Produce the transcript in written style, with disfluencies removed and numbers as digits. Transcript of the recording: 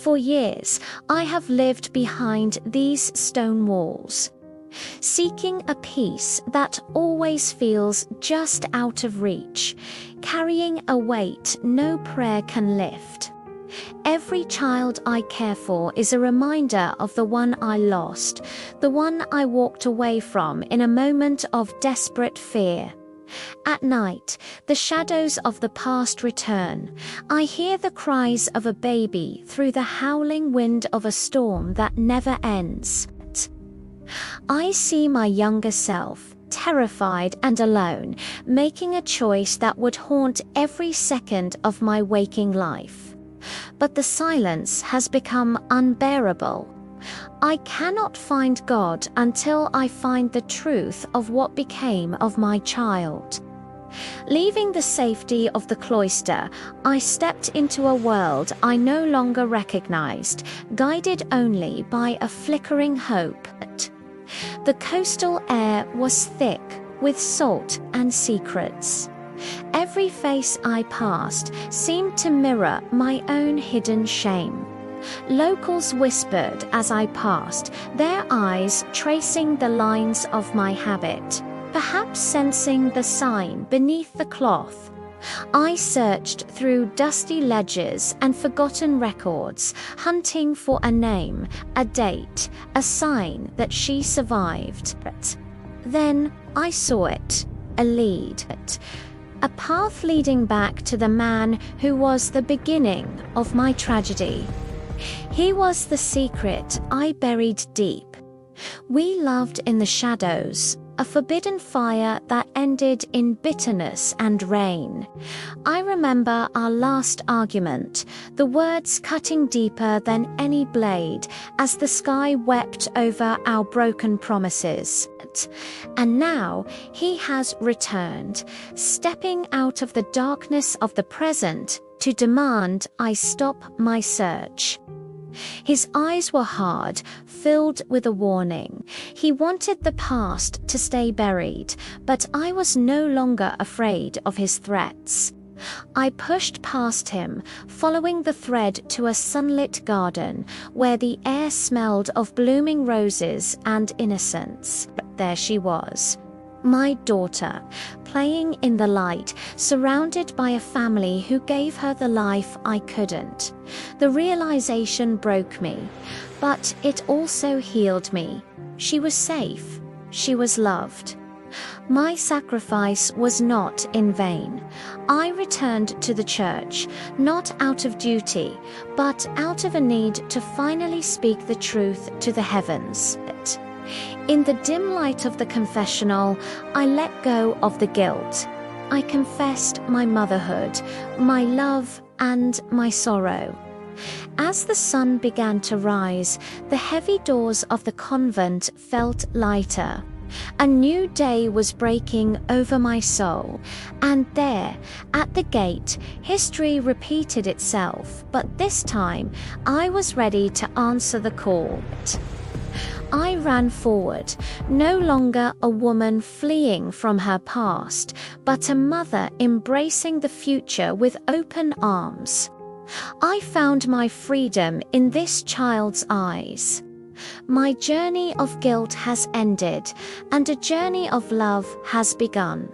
For years, I have lived behind these stone walls, seeking a peace that always feels just out of reach, carrying a weight no prayer can lift. Every child I care for is a reminder of the one I lost, the one I walked away from in a moment of desperate fear. At night, the shadows of the past return. I hear the cries of a baby through the howling wind of a storm that never ends. I see my younger self, terrified and alone, making a choice that would haunt every second of my waking life. But the silence has become unbearable. I cannot find God until I find the truth of what became of my child. Leaving the safety of the cloister, I stepped into a world I no longer recognized, guided only by a flickering hope. The coastal air was thick with salt and secrets. Every face I passed seemed to mirror my own hidden shame. Locals whispered as I passed, their eyes tracing the lines of my habit, perhaps sensing the sign beneath the cloth. I searched through dusty ledgers and forgotten records, hunting for a name, a date, a sign that she survived. Then I saw it, a lead, a path leading back to the man who was the beginning of my tragedy. He was the secret I buried deep. We loved in the shadows, a forbidden fire that ended in bitterness and rain. I remember our last argument, the words cutting deeper than any blade as the sky wept over our broken promises. And now he has returned, stepping out of the darkness of the present to demand I stop my search. His eyes were hard, filled with a warning. He wanted the past to stay buried, but I was no longer afraid of his threats. I pushed past him, following the thread to a sunlit garden where the air smelled of blooming roses and innocence. There she was, my daughter, playing in the light, surrounded by a family who gave her the life I couldn't. The realization broke me, but it also healed me. She was safe. She was loved. My sacrifice was not in vain. I returned to the church, not out of duty, but out of a need to finally speak the truth to the heavens. In the dim light of the confessional, I let go of the guilt. I confessed my motherhood, my love, and my sorrow. As the sun began to rise, the heavy doors of the convent felt lighter. A new day was breaking over my soul, and there, at the gate, history repeated itself, but this time I was ready to answer the call. I ran forward, no longer a woman fleeing from her past, but a mother embracing the future with open arms. I found my freedom in this child's eyes. My journey of guilt has ended, and a journey of love has begun.